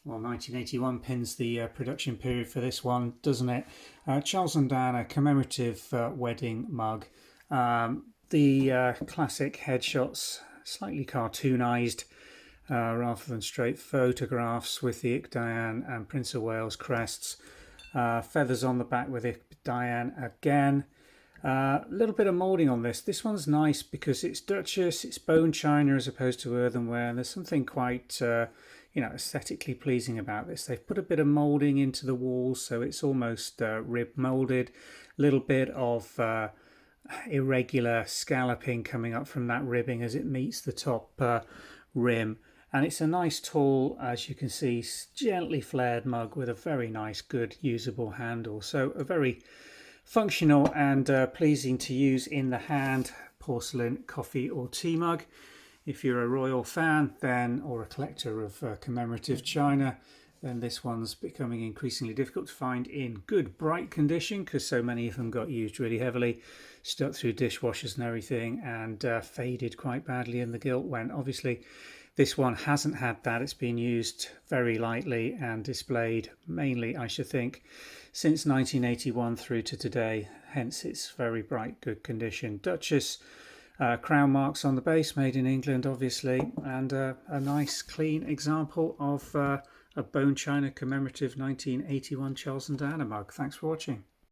Well, 1981 pins the production period for this one, doesn't it? Charles and Diana commemorative wedding mug. The classic headshots, slightly cartoonized rather than straight photographs with the Diane and Prince of Wales crests. Feathers on the back with Diane again. A little bit of moulding on this. This one's nice because it's Duchess, it's bone china as opposed to earthenware, and there's something quite aesthetically pleasing about this. They've put a bit of moulding into the walls, so it's almost rib moulded. A little bit of irregular scalloping coming up from that ribbing as it meets the top rim. And it's a nice tall, as you can see, gently flared mug with a very nice, good, usable handle. So a very functional and pleasing to use in the hand porcelain coffee or tea mug. If you're a royal fan then, or a collector of commemorative china, then this one's becoming increasingly difficult to find in good bright condition because so many of them got used really heavily, stuck through dishwashers and everything, and faded quite badly in the gilt when obviously this one hasn't had that. It's been used very lightly and displayed mainly, I should think, since 1981 through to today, hence its very bright good condition. Duchess crown marks on the base, made in England obviously, and a nice clean example of a bone china commemorative 1981 Charles and Diana mug. Thanks for watching.